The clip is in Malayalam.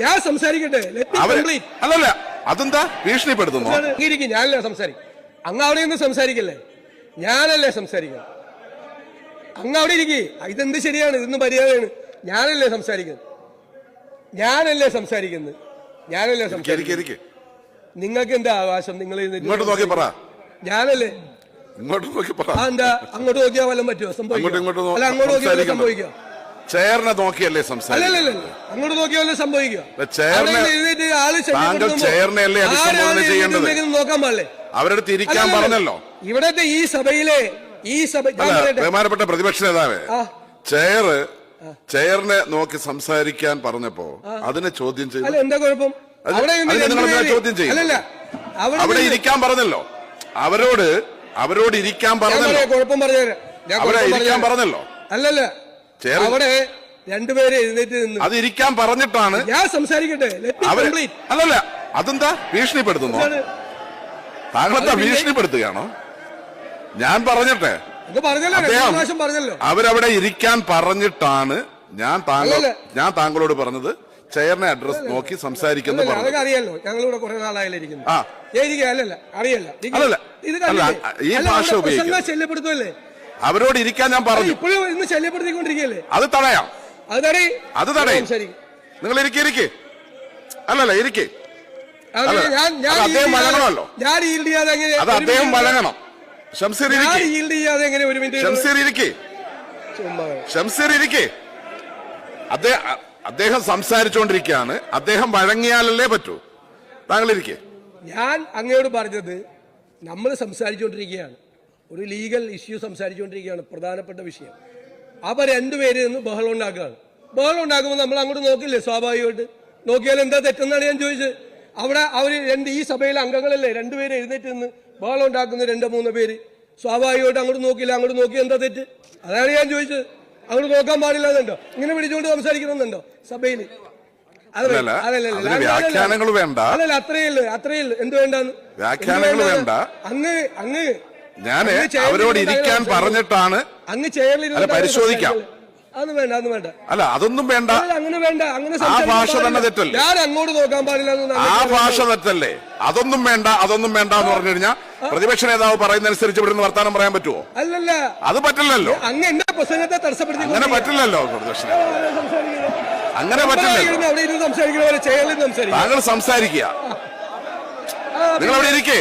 ഞാൻ സംസാരിക്കട്ടെ. അല്ലല്ല, അതെന്താ ഭീഷണിപ്പെടുത്തുന്നു? ഞാനല്ലേ സംസാരിക്കും. അങ്ങ് അവിടെ നിന്ന് സംസാരിക്കല്ലേ, ഞാനല്ലേ സംസാരിക്കണം. അങ്ങ് അവിടെ ഇരിക്കേ. ഇതെന്ത് ശരിയാണ്? ഇതൊന്നും മര്യാദയാണ്. ഞാനല്ലേ സംസാരിക്കുന്നത്. നിങ്ങൾക്ക് എന്താ അവകാശം? നിങ്ങൾ ഇങ്ങോട്ട് നോക്കി പറ. ഞാനല്ലേ ഇങ്ങോട്ട് നോക്കി പറ. എന്താ അങ്ങോട്ട് നോക്കിയാൽ വല്ലതും പറ്റുമോ? അല്ല, അങ്ങോട്ട് നോക്കിയാൽ സംഭവിക്കുക. ചെയറിനെ നോക്കിയല്ലേ സംസാരിക്കുക? അല്ലല്ല, അങ്ങോട്ട് നോക്കിയാലേ സംഭവിക്കുക. നോക്കാൻ പാടില്ലേ? അവരുടെ തിരിക്കാൻ പറഞ്ഞല്ലോ. ഇവിടത്തെ ഈ സഭയിലെ ബഹുമാനപ്പെട്ട പ്രതിപക്ഷ നേതാവ് ചെയറിനെ നോക്കി സംസാരിക്കാൻ പറഞ്ഞപ്പോ അതിനെ ചോദ്യം ചെയ്തു. എന്താ കുഴപ്പം? ചോദ്യം ചെയ്യും. അവിടെ ഇരിക്കാൻ പറഞ്ഞല്ലോ. അവരോട് ഇരിക്കാൻ പറഞ്ഞല്ലോ. കുഴപ്പം പറഞ്ഞുതരാം. അവിടെ ഇരിക്കാൻ പറഞ്ഞല്ലോ. അല്ലല്ല, അവിടെ രണ്ടുപേരെ എഴുന്നേറ്റ് നിന്ന് അത് ഇരിക്കാൻ പറഞ്ഞിട്ടാണ് ഞാൻ സംസാരിക്കട്ടെ. അല്ലല്ല, അതെന്താ ഭീഷണിപ്പെടുത്തുന്നു? താങ്കളെന്താ ഭീഷണിപ്പെടുത്തുകയാണോ? ഞാൻ പറഞ്ഞിട്ടെ, അവരവിടെ ഇരിക്കാൻ പറഞ്ഞിട്ടാണ് ഞാൻ താങ്കളോട് പറഞ്ഞത് ചെയറിനെ അഡ്രസ് നോക്കി സംസാരിക്കുന്നു. അറിയാലോ, ഞങ്ങളിവിടെ കുറെ നാളായാലും ഇരിക്കുന്നു. ഈ ഭാഷ ശല്യപ്പെടുത്തുമല്ലേ? അവരോട് ഇരിക്കാൻ ഞാൻ പറഞ്ഞു. ഇപ്പോഴും ഇന്ന് ശല്യപ്പെടുത്തിക്കൊണ്ടിരിക്കുകയല്ലേ? അത് തടയാം. നിങ്ങൾ ഇരിക്കേ. അല്ലല്ല, ഇരിക്കേ. അദ്ദേഹം വഴങ്ങണമല്ലോ. അത് അദ്ദേഹം വഴങ്ങണം. ഷംസീർ ഇരിക്കേ. അദ്ദേഹം സംസാരിച്ചുകൊണ്ടിരിക്കുകയാണ്. അദ്ദേഹം വഴങ്ങിയാലല്ലേ പറ്റൂ. താങ്കൾ ഇരിക്കേ. ഞാൻ അങ്ങയോട് പറഞ്ഞത് നമ്മൾ സംസാരിച്ചുകൊണ്ടിരിക്കുകയാണ്. ഒരു ലീഗൽ ഇഷ്യൂ സംസാരിച്ചുകൊണ്ടിരിക്കുകയാണ്, പ്രധാനപ്പെട്ട വിഷയം. അപ്പൊ രണ്ടുപേര് നിന്ന് ബഹളം ഉണ്ടാക്കുമ്പോൾ നമ്മൾ അങ്ങോട്ട് നോക്കില്ലേ? സ്വാഭാവികമായിട്ട് നോക്കിയാൽ എന്താ തെറ്റെന്നാണ് ഞാൻ ചോദിച്ചത്. അവിടെ ഈ സഭയിലെ അംഗങ്ങളല്ലേ രണ്ടുപേര് എഴുന്നേറ്റ് നിന്ന് ബഹളം ഉണ്ടാക്കുന്ന 2-3 പേര്. സ്വാഭാവികമായിട്ട് അങ്ങോട്ട് നോക്കില്ല. അങ്ങോട്ട് നോക്കി എന്താ തെറ്റ്? അതാണ് ഞാൻ ചോദിച്ചത്. അങ്ങോട്ട് നോക്കാൻ പാടില്ല എന്നുണ്ടോ? ഇങ്ങനെ പിടിച്ചുകൊണ്ട് സംസാരിക്കണമെന്നുണ്ടോ സഭയിൽ? അതല്ല, അത്രയല്ല. എന്ത് വേണ്ടെന്ന് അങ്ങ് ഞാൻ അവരോട് ഇരിക്കാൻ പറഞ്ഞിട്ടാണ് അങ്ങ് ചെയറിൽ പരിശോധിക്കാം. അത് വേണ്ട. അല്ല, അതൊന്നും വേണ്ട. അങ്ങനെ വേണ്ട. അങ്ങനെ ആ ഭാഷ തന്നെ തെറ്റല്ലേ? ഞാൻ അങ്ങോട്ട് നോക്കാൻ പാടില്ല. ആ ഭാഷ തെറ്റല്ലേ? അതൊന്നും വേണ്ട എന്ന് പറഞ്ഞു കഴിഞ്ഞാൽ പ്രതിപക്ഷ നേതാവ് പറയുന്നതനുസരിച്ച് ഇവിടുന്ന് വർത്താനം പറയാൻ പറ്റുമോ? അല്ലല്ല, അത് പറ്റില്ലല്ലോ. അങ്ങ് എന്റെ പ്രസംഗത്തെ തടസ്സപ്പെടുത്തി. അങ്ങനെ പറ്റില്ലല്ലോ പ്രതിപക്ഷ അങ്ങനെ പറ്റില്ലല്ലോ. താങ്കൾ സംസാരിക്കുക. നിങ്ങൾ അവിടെ ഇരിക്കേ.